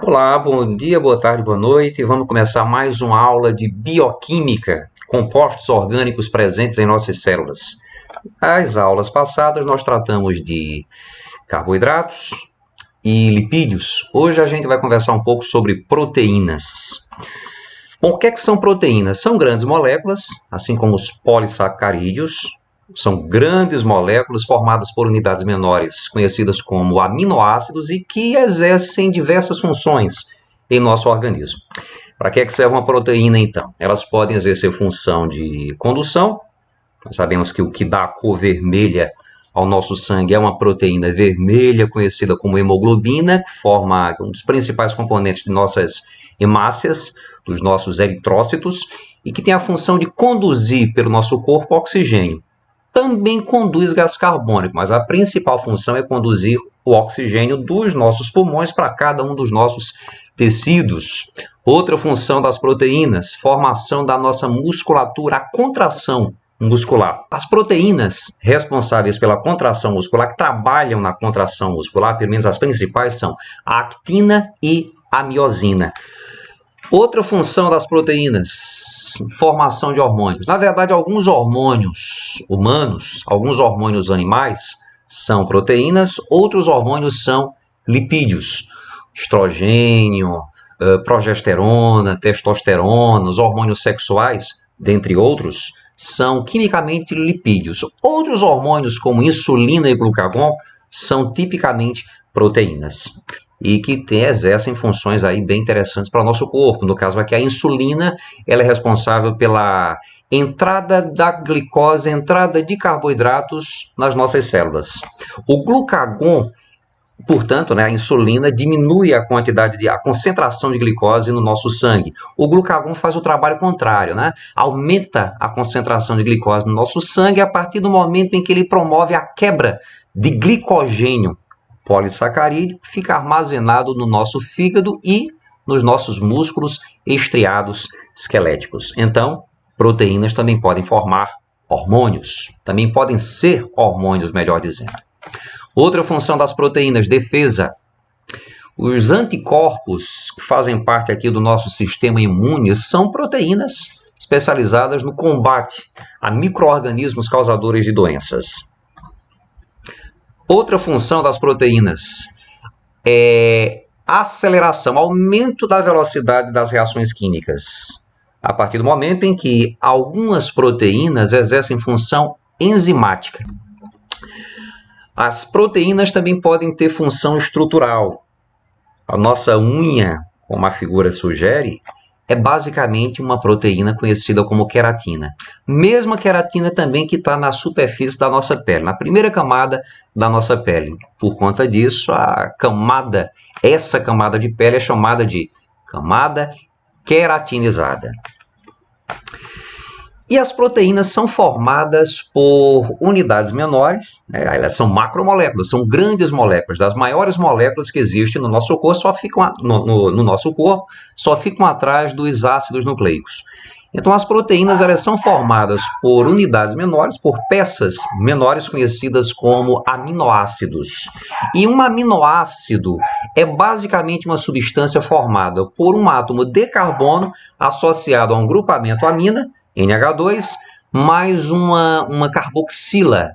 Olá, bom dia, boa tarde, boa noite. Vamos começar mais uma aula de bioquímica, compostos orgânicos presentes em nossas células. Nas aulas passadas nós tratamos de carboidratos e lipídios. Hoje a gente vai conversar um pouco sobre proteínas. Bom, o que é que são proteínas? São grandes moléculas, assim como os polissacarídeos. São grandes moléculas formadas por unidades menores, conhecidas como aminoácidos, e que exercem diversas funções em nosso organismo. Para que serve uma proteína, então? Elas podem exercer função de condução. Nós sabemos que o que dá a cor vermelha ao nosso sangue é uma proteína vermelha, conhecida como hemoglobina, que forma um dos principais componentes de nossas hemácias, dos nossos eritrócitos, e que tem a função de conduzir pelo nosso corpo oxigênio. Também conduz gás carbônico, mas a principal função é conduzir o oxigênio dos nossos pulmões para cada um dos nossos tecidos. Outra função das proteínas, formação da nossa musculatura, a contração muscular. As proteínas responsáveis pela contração muscular, que trabalham na contração muscular, pelo menos as principais, são a actina e a miosina. Outra função das proteínas, formação de hormônios. Na verdade, alguns hormônios humanos, alguns hormônios animais são proteínas, outros hormônios são lipídios. Estrogênio, progesterona, testosterona, os hormônios sexuais, dentre outros, são quimicamente lipídios. Outros hormônios, como insulina e glucagon, são tipicamente proteínas e que exercem funções aí bem interessantes para o nosso corpo. No caso aqui, a insulina, ela é responsável pela entrada da glicose, entrada de carboidratos nas nossas células. O glucagon, portanto, a insulina diminui a concentração de glicose no nosso sangue. O glucagon faz o trabalho contrário, aumenta a concentração de glicose no nosso sangue a partir do momento em que ele promove a quebra de glicogênio polissacarídeo, que fica armazenado no nosso fígado e nos nossos músculos estriados esqueléticos. Então, proteínas também podem formar hormônios, também podem ser hormônios, melhor dizendo. Outra função das proteínas, defesa. Os anticorpos que fazem parte aqui do nosso sistema imune são proteínas especializadas no combate a micro-organismos causadores de doenças. Outra função das proteínas é aceleração, aumento da velocidade das reações químicas. A partir do momento em que algumas proteínas exercem função enzimática. As proteínas também podem ter função estrutural. A nossa unha, como a figura sugere, é basicamente uma proteína conhecida como queratina. Mesma queratina também que está na superfície da nossa pele, na primeira camada da nossa pele. Por conta disso, essa camada de pele é chamada de camada queratinizada. E as proteínas são formadas por unidades menores, elas são macromoléculas, são grandes moléculas. Das maiores moléculas que existem no nosso corpo, só ficam atrás dos ácidos nucleicos. Então, as proteínas elas são formadas por unidades menores, por peças menores conhecidas como aminoácidos. E um aminoácido é basicamente uma substância formada por um átomo de carbono associado a um grupamento amina, NH2, mais uma carboxila,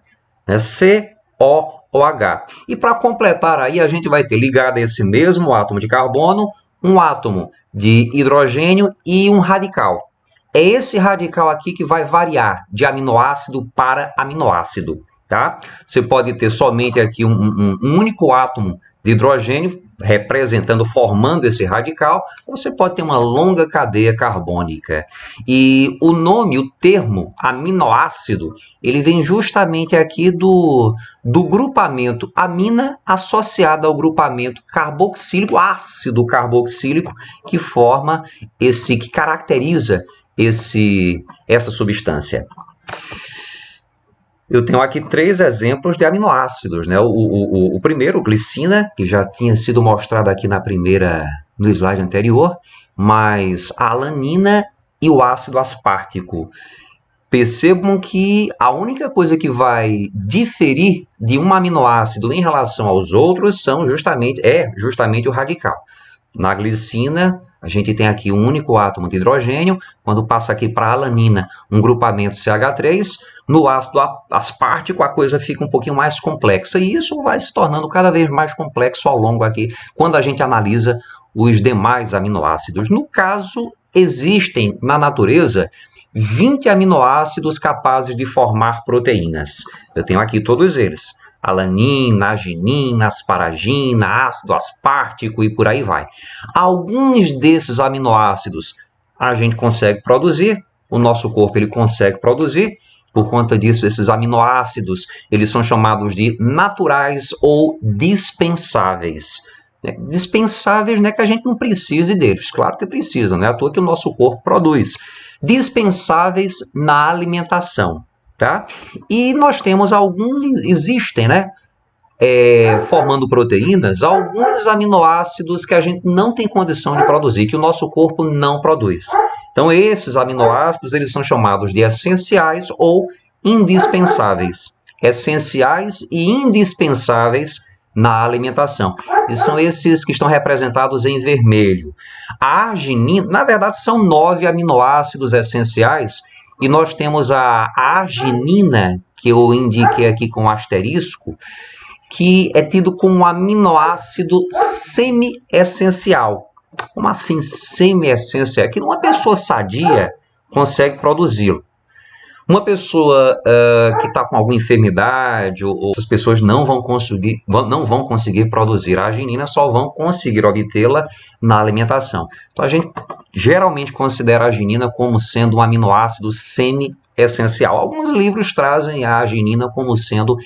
COOH. E para completar aí, a gente vai ter ligado a esse mesmo átomo de carbono, um átomo de hidrogênio e um radical. É esse radical aqui que vai variar de aminoácido para aminoácido. Você pode ter somente aqui um único átomo de hidrogênio formando esse radical, ou você pode ter uma longa cadeia carbônica. E o termo aminoácido, ele vem justamente aqui do grupamento amina associado ao grupamento carboxílico, ácido carboxílico, que caracteriza essa substância. Eu tenho aqui 3 exemplos de aminoácidos, O primeiro, glicina, que já tinha sido mostrado aqui no slide anterior, mas a alanina e o ácido aspartico. Percebam que a única coisa que vai diferir de um aminoácido em relação aos outros é justamente o radical. Na glicina, a gente tem aqui um único átomo de hidrogênio. Quando passa aqui para a alanina, um grupamento CH3. No ácido aspartico, a coisa fica um pouquinho mais complexa. E isso vai se tornando cada vez mais complexo ao longo aqui, quando a gente analisa os demais aminoácidos. No caso, existem na natureza 20 aminoácidos capazes de formar proteínas. Eu tenho aqui todos eles. Alanina, arginina, asparagina, ácido aspartico e por aí vai. Alguns desses aminoácidos a gente consegue produzir, o nosso corpo ele consegue produzir. Por conta disso, esses aminoácidos eles são chamados de naturais ou dispensáveis. Dispensáveis não é que a gente não precise deles, claro que precisa, não é à toa que o nosso corpo produz. Dispensáveis na alimentação. Tá? E nós temos existem, né? Formando proteínas, alguns aminoácidos que a gente não tem condição de produzir, que o nosso corpo não produz. Então, esses aminoácidos, eles são chamados de essenciais ou indispensáveis. Essenciais e indispensáveis na alimentação. E são esses que estão representados em vermelho. A arginina, na verdade, são 9 aminoácidos essenciais. E nós temos a arginina, que eu indiquei aqui com asterisco, que é tido como um aminoácido semi-essencial. Como assim semi-essencial? Que uma pessoa sadia consegue produzi-lo. Uma pessoa que está com alguma enfermidade, ou essas pessoas não vão conseguir produzir a arginina, só vão conseguir obtê-la na alimentação. Então, a gente geralmente considera a arginina como sendo um aminoácido semi-essencial. Alguns livros trazem a arginina como sendo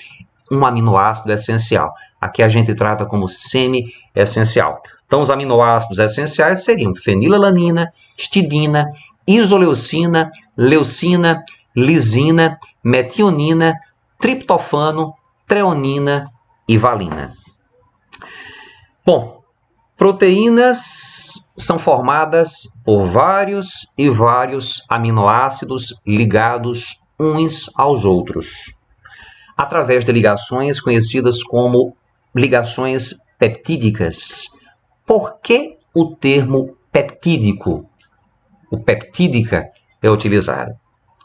um aminoácido essencial. Aqui a gente trata como semi-essencial. Então, os aminoácidos essenciais seriam fenilalanina, histidina, isoleucina, leucina, lisina, metionina, triptofano, treonina e valina. Bom, proteínas são formadas por vários e vários aminoácidos ligados uns aos outros, através de ligações conhecidas como ligações peptídicas. Por que o termo peptídico? O peptídica é utilizado.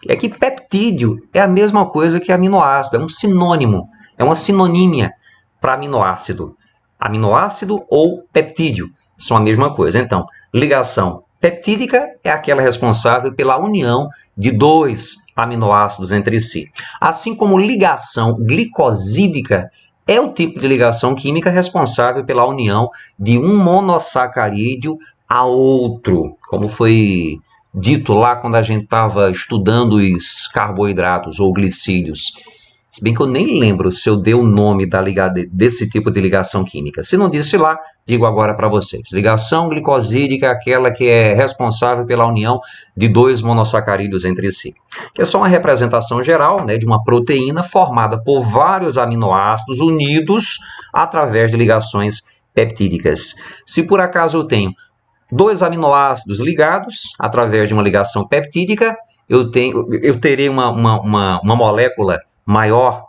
É que peptídeo é a mesma coisa que aminoácido, é um sinônimo, é uma sinonímia para aminoácido. Aminoácido ou peptídeo são a mesma coisa. Então, ligação peptídica é aquela responsável pela união de 2 aminoácidos entre si. Assim como ligação glicosídica é o tipo de ligação química responsável pela união de um monossacarídeo a outro, como foi dito lá quando a gente estava estudando os carboidratos ou glicídios. Se bem que eu nem lembro se eu dei o nome desse tipo de ligação química. Se não disse lá, digo agora para vocês. Ligação glicosídica é aquela que é responsável pela união de 2 monossacarídeos entre si. Que é só uma representação geral, né, de uma proteína formada por vários aminoácidos unidos através de ligações peptídicas. Se por acaso eu tenho 2 aminoácidos ligados através de uma ligação peptídica, eu terei uma molécula maior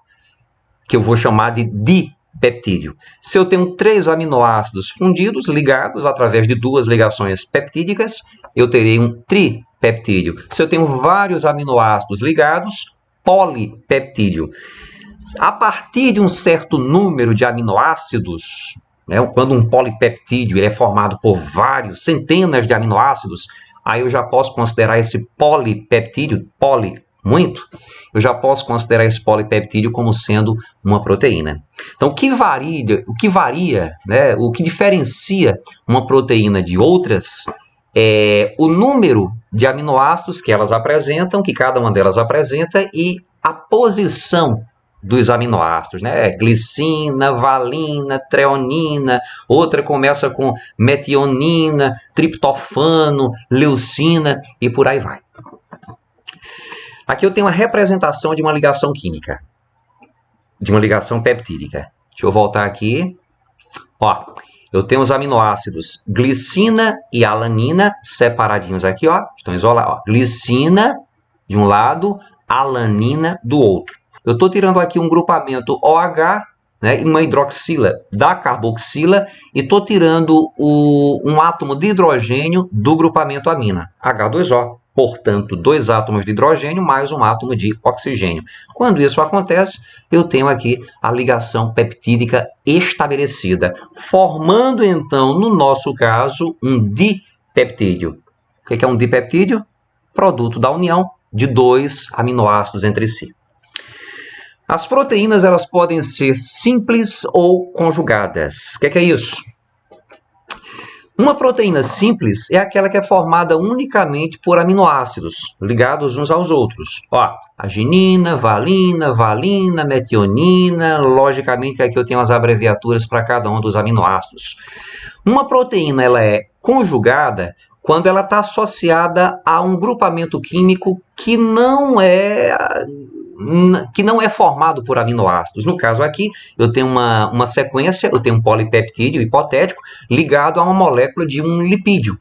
que eu vou chamar de dipeptídeo. Se eu tenho 3 aminoácidos fundidos, ligados através de 2 ligações peptídicas, eu terei um tripeptídeo. Se eu tenho vários aminoácidos ligados, polipeptídeo. A partir de um certo número de aminoácidos, quando um polipeptídeo ele é formado por vários, centenas de aminoácidos, aí eu já posso considerar esse polipeptídeo, muito, eu já posso considerar esse polipeptídeo como sendo uma proteína. Então, o que varia, né, o que diferencia uma proteína de outras é o número de aminoácidos que elas apresentam, que cada uma delas apresenta, e a posição dos aminoácidos, né? Glicina, valina, treonina, outra começa com metionina, triptofano, leucina e por aí vai. Aqui eu tenho uma representação de uma ligação química, de uma ligação peptídica. Deixa eu voltar aqui. Ó, eu tenho os aminoácidos glicina e alanina separadinhos aqui, ó, estão isolados. Ó. Glicina de um lado, alanina do outro. Eu estou tirando aqui um grupamento OH né, e uma hidroxila da carboxila, e estou tirando um átomo de hidrogênio do grupamento amina, H2O. Portanto, 2 átomos de hidrogênio mais um átomo de oxigênio. Quando isso acontece, eu tenho aqui a ligação peptídica estabelecida, formando, então, no nosso caso, um dipeptídeo. O que é um dipeptídeo? Produto da união de 2 aminoácidos entre si. As proteínas, elas podem ser simples ou conjugadas. O que é isso? Uma proteína simples é aquela que é formada unicamente por aminoácidos ligados uns aos outros. Ó, arginina, valina, metionina, logicamente aqui eu tenho as abreviaturas para cada um dos aminoácidos. Uma proteína, ela é conjugada quando ela está associada a um grupamento químico que não é formado por aminoácidos. No caso aqui, eu tenho uma sequência, eu tenho um polipeptídeo hipotético ligado a uma molécula de um lipídio.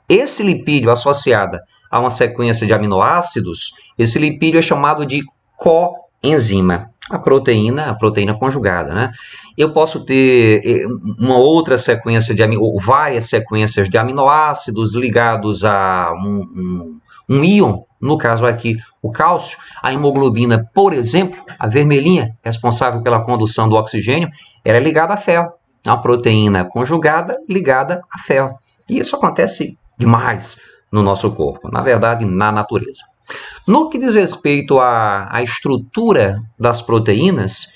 Esse lipídio associado a uma sequência de aminoácidos, esse lipídio é chamado de coenzima. A proteína conjugada, né? Eu posso ter uma outra sequência ou várias sequências de aminoácidos ligados a um íon, no caso aqui o cálcio, a hemoglobina, por exemplo, a vermelhinha, responsável pela condução do oxigênio, ela é ligada a ferro. É uma proteína conjugada ligada a ferro. E isso acontece demais no nosso corpo, na verdade, na natureza. No que diz respeito à estrutura das proteínas,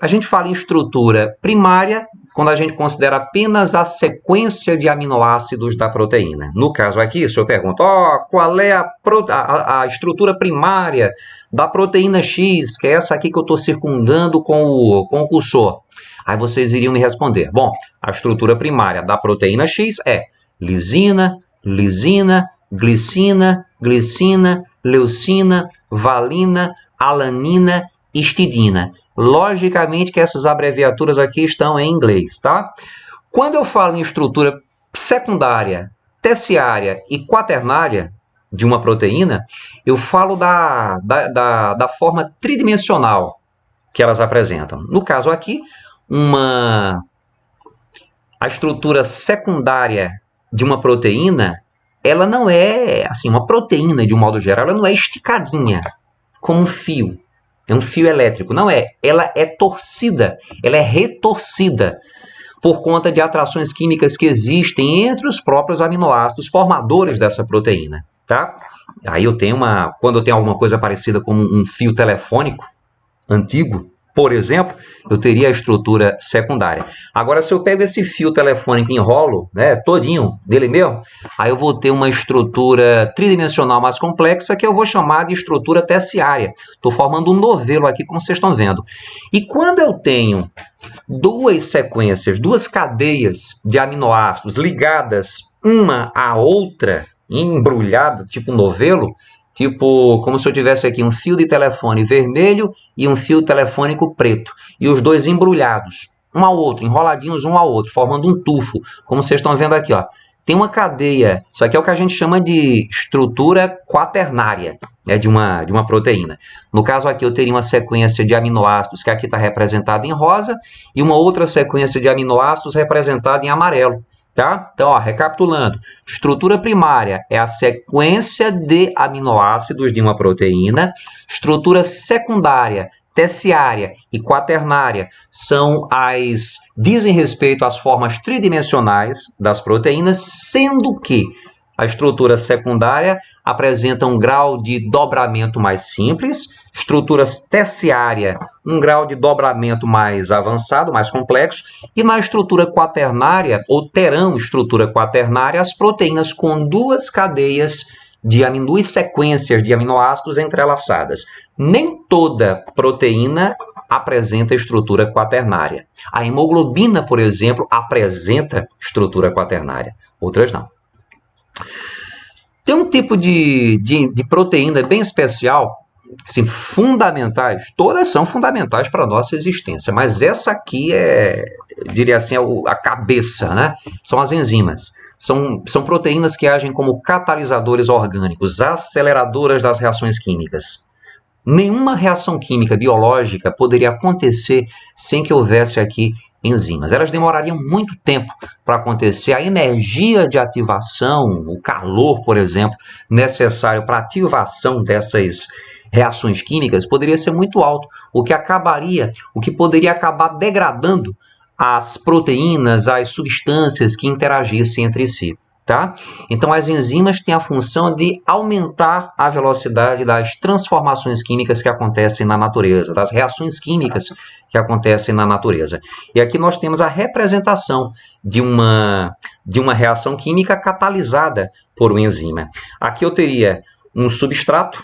a gente fala em estrutura primária quando a gente considera apenas a sequência de aminoácidos da proteína. No caso aqui, se eu pergunto, qual é a estrutura primária da proteína X, que é essa aqui que eu estou circundando com o cursor? Aí vocês iriam me responder, bom, a estrutura primária da proteína X é lisina, glicina, leucina, valina, alanina, histidina. Logicamente que essas abreviaturas aqui estão em inglês, tá? Quando eu falo em estrutura secundária, terciária e quaternária de uma proteína, eu falo da forma tridimensional que elas apresentam. No caso aqui, a estrutura secundária de uma proteína, ela não é, assim, uma proteína de um modo geral, ela não é esticadinha, como um fio. É um fio elétrico. Não é. Ela é torcida. Ela é retorcida por conta de atrações químicas que existem entre os próprios aminoácidos formadores dessa proteína, tá? Aí quando eu tenho alguma coisa parecida com um fio telefônico antigo, por exemplo, eu teria a estrutura secundária. Agora, se eu pego esse fio telefônico e enrolo, né, todinho dele mesmo, aí eu vou ter uma estrutura tridimensional mais complexa que eu vou chamar de estrutura terciária. Estou formando um novelo aqui, como vocês estão vendo. E quando eu tenho duas sequências, duas cadeias de aminoácidos ligadas uma à outra, embrulhada, tipo um novelo, tipo, como se eu tivesse aqui um fio de telefone vermelho e um fio telefônico preto. E os dois embrulhados, um ao outro, enroladinhos um ao outro, formando um tufo. Como vocês estão vendo aqui, ó. Tem uma cadeia, isso aqui é o que a gente chama de estrutura quaternária, né, de uma proteína. No caso aqui eu teria uma sequência de aminoácidos que aqui está representada em rosa e uma outra sequência de aminoácidos representada em amarelo. Tá? Então, ó, recapitulando, estrutura primária é a sequência de aminoácidos de uma proteína, estrutura secundária, terciária e quaternária dizem respeito às formas tridimensionais das proteínas, sendo que a estrutura secundária apresenta um grau de dobramento mais simples, estrutura terciária, um grau de dobramento mais avançado, mais complexo, e na estrutura quaternária, ou terão estrutura quaternária, as proteínas com duas cadeias duas sequências de aminoácidos entrelaçadas. Nem toda proteína apresenta estrutura quaternária. A hemoglobina, por exemplo, apresenta estrutura quaternária, outras não. Tem um tipo de proteína bem especial, assim, fundamentais, todas são fundamentais para a nossa existência, mas essa aqui eu diria assim, a cabeça, né? São as enzimas. São proteínas que agem como catalisadores orgânicos, aceleradoras das reações químicas. Nenhuma reação química biológica poderia acontecer sem que houvesse aqui enzimas. Elas demorariam muito tempo para acontecer. A energia de ativação, o calor, por exemplo, necessário para a ativação dessas reações químicas poderia ser muito alto, o que poderia acabar degradando as proteínas, as substâncias que interagissem entre si. Tá? Então, as enzimas têm a função de aumentar a velocidade das transformações químicas que acontecem na natureza, das reações químicas que acontecem na natureza. E aqui nós temos a representação de uma reação química catalisada por uma enzima. Aqui eu teria um substrato,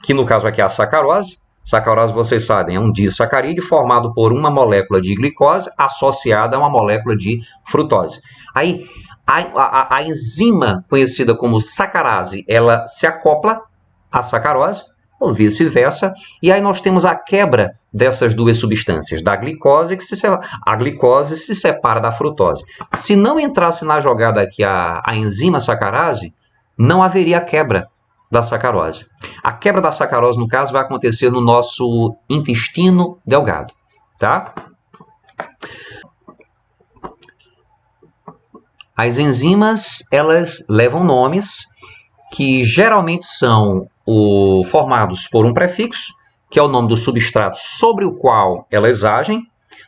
que no caso aqui é a sacarose. Sacarose, vocês sabem, é um disacarídeo formado por uma molécula de glicose associada a uma molécula de frutose. Aí, a enzima conhecida como sacarase, ela se acopla à sacarose, ou vice-versa, e aí nós temos a quebra dessas duas substâncias, da glicose, a glicose se separa da frutose. Se não entrasse na jogada aqui a enzima sacarase, não haveria quebra da sacarose. A quebra da sacarose, no caso, vai acontecer no nosso intestino delgado, tá? As enzimas, elas levam nomes que geralmente são formados por um prefixo, que é o nome do substrato sobre o qual elas agem,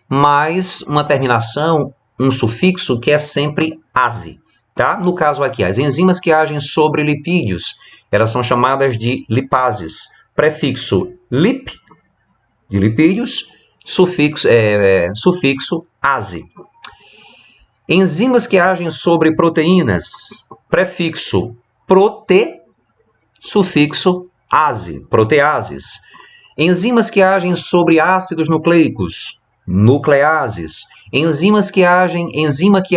mais uma terminação, um sufixo, que é sempre ase. Tá? No caso aqui, as enzimas que agem sobre lipídios, elas são chamadas de lipases. Prefixo lip, de lipídios, sufixo ase. Enzimas que agem sobre proteínas, prefixo prote, sufixo ase, proteases. Enzimas que agem sobre ácidos nucleicos, nucleases. Enzima que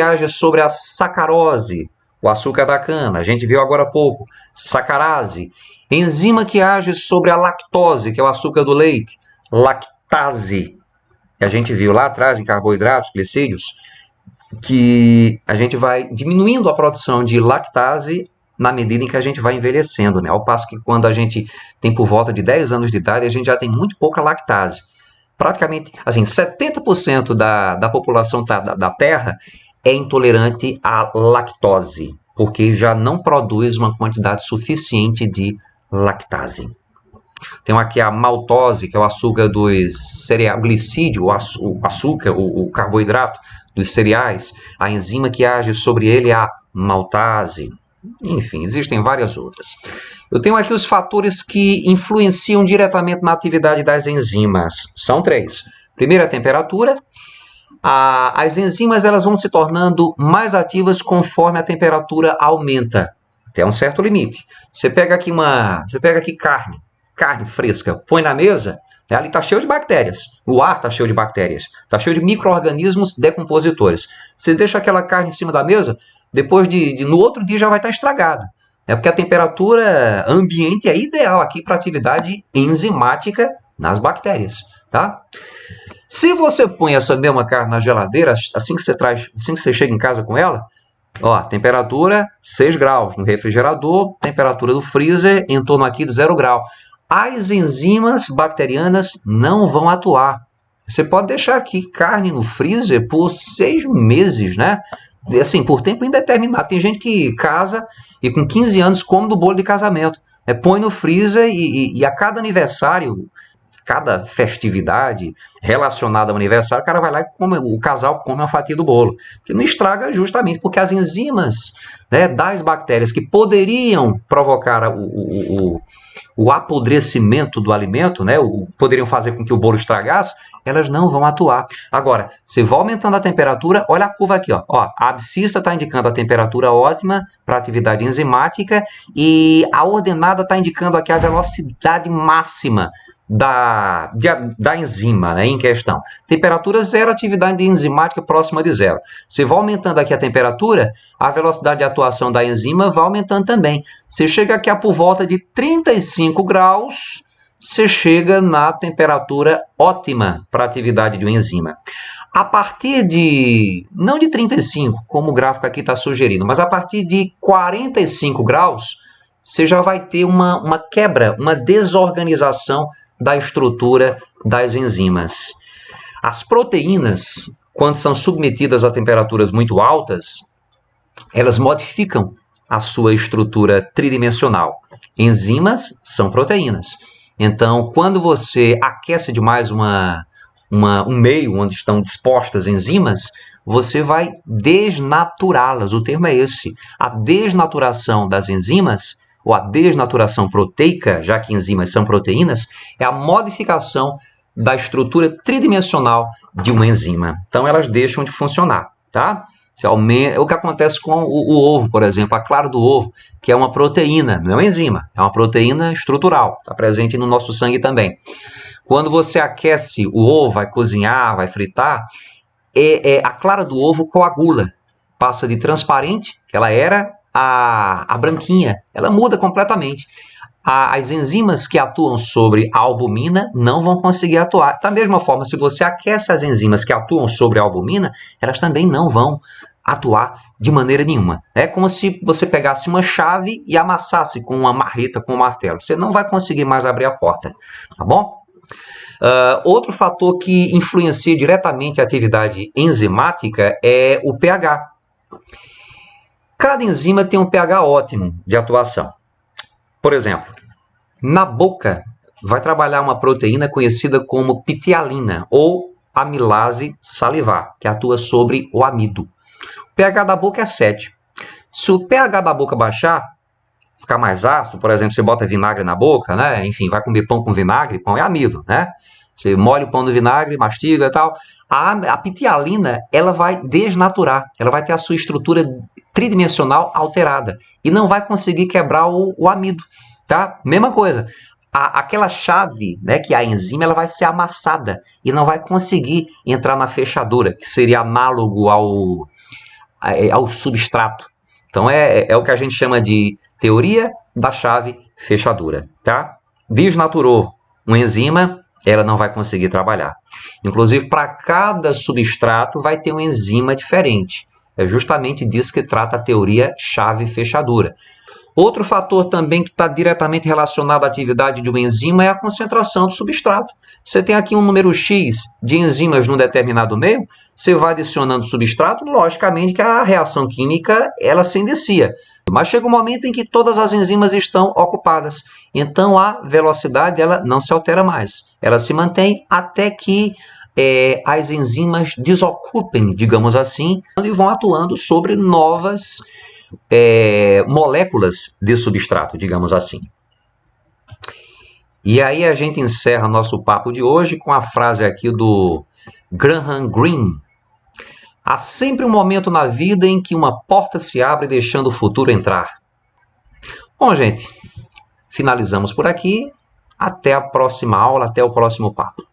age sobre a sacarose, o açúcar da cana, a gente viu agora há pouco, sacarase. Enzima que age sobre a lactose, que é o açúcar do leite, lactase, que a gente viu lá atrás em carboidratos, glicídios, que a gente vai diminuindo a produção de lactase na medida em que a gente vai envelhecendo, né? Ao passo que quando a gente tem por volta de 10 anos de idade, a gente já tem muito pouca lactase. Praticamente, assim, 70% da população da Terra é intolerante à lactose, porque já não produz uma quantidade suficiente de lactase. Tem aqui a maltose, que é o açúcar dos cereais, o glicídio, o açúcar, o carboidrato dos cereais. A enzima que age sobre ele é a maltase. Enfim, existem várias outras. Eu tenho aqui os fatores que influenciam diretamente na atividade das enzimas. São 3. Primeiro, a temperatura. As enzimas elas vão se tornando mais ativas conforme a temperatura aumenta, até um certo limite. Você pega aqui carne fresca, põe na mesa, ali está cheio de bactérias. O ar está cheio de bactérias. Está cheio de micro-organismos decompositores. Você deixa aquela carne em cima da mesa, depois no outro dia já vai estar estragada. É porque a temperatura ambiente é ideal aqui para atividade enzimática nas bactérias, tá? Se você põe essa mesma carne na geladeira, assim que você chega em casa com ela, ó, temperatura 6 graus. No refrigerador, temperatura do freezer em torno aqui de 0 grau. As enzimas bacterianas não vão atuar. Você pode deixar aqui carne no freezer por 6 meses, né? Assim, por tempo indeterminado. Tem gente que casa e com 15 anos come do bolo de casamento. Põe no freezer e a cada aniversário, cada festividade relacionada ao aniversário, o cara vai lá e o casal come uma fatia do bolo. Que não estraga justamente porque as enzimas, né, das bactérias que poderiam provocar o apodrecimento do alimento, né, poderiam fazer com que o bolo estragasse, elas não vão atuar. Agora, você vai aumentando a temperatura, olha a curva aqui, ó, a abscissa está indicando a temperatura ótima para atividade enzimática e a ordenada está indicando aqui a velocidade máxima da enzima, né, em questão. Temperatura 0, atividade enzimática próxima de 0. Você vai aumentando aqui a temperatura, a velocidade de atuação da enzima vai aumentando também. Você chega aqui a por volta de 35 graus, você chega na temperatura ótima para a atividade de uma enzima. A partir não de 35, como o gráfico aqui está sugerindo, mas a partir de 45 graus, você já vai ter uma quebra, uma desorganização da estrutura das enzimas. As proteínas, quando são submetidas a temperaturas muito altas, elas modificam a sua estrutura tridimensional. Enzimas são proteínas. Então, quando você aquece demais um meio onde estão dispostas enzimas, você vai desnaturá-las. O termo é esse. A desnaturação das enzimas, ou a desnaturação proteica, já que enzimas são proteínas, é a modificação da estrutura tridimensional de uma enzima. Então, elas deixam de funcionar, tá? O que acontece com o ovo, por exemplo, a clara do ovo, que é uma proteína, não é uma enzima, é uma proteína estrutural, está presente no nosso sangue também. Quando você aquece o ovo, vai cozinhar, vai fritar, a clara do ovo coagula, passa de transparente, que ela era, a branquinha, ela muda completamente. As enzimas que atuam sobre a albumina não vão conseguir atuar. Da mesma forma, se você aquece as enzimas que atuam sobre a albumina, elas também não vão atuar de maneira nenhuma. É como se você pegasse uma chave e amassasse com uma marreta, com um martelo. Você não vai conseguir mais abrir a porta, tá bom? Outro fator que influencia diretamente a atividade enzimática é o pH. Cada enzima tem um pH ótimo de atuação. Por exemplo, na boca vai trabalhar uma proteína conhecida como ptialina ou amilase salivar, que atua sobre o amido. O pH da boca é 7. Se o pH da boca baixar, ficar mais ácido, por exemplo, você bota vinagre na boca, né? Enfim, vai comer pão com vinagre, pão é amido, né? Você molha o pão no vinagre, mastiga e tal. A ptialina, ela vai desnaturar, ela vai ter a sua estrutura tridimensional alterada e não vai conseguir quebrar o amido, tá? Mesma coisa. Aquela chave, né, que é a enzima, ela vai ser amassada e não vai conseguir entrar na fechadura, que seria análogo ao substrato. Então, é o que a gente chama de teoria da chave fechadura, tá? Desnaturou uma enzima, ela não vai conseguir trabalhar. Inclusive, para cada substrato vai ter uma enzima diferente. É justamente disso que trata a teoria chave fechadura. Outro fator também que está diretamente relacionado à atividade de uma enzima é a concentração do substrato. Você tem aqui um número X de enzimas num determinado meio, você vai adicionando substrato, logicamente que a reação química ela se inicia. Mas chega um momento em que todas as enzimas estão ocupadas. Então a velocidade ela não se altera mais. Ela se mantém até que as enzimas desocupem, digamos assim, e vão atuando sobre novas moléculas de substrato, digamos assim. E aí a gente encerra nosso papo de hoje com a frase aqui do Graham Greene. Há sempre um momento na vida em que uma porta se abre deixando o futuro entrar. Bom, gente, finalizamos por aqui. Até a próxima aula, até o próximo papo.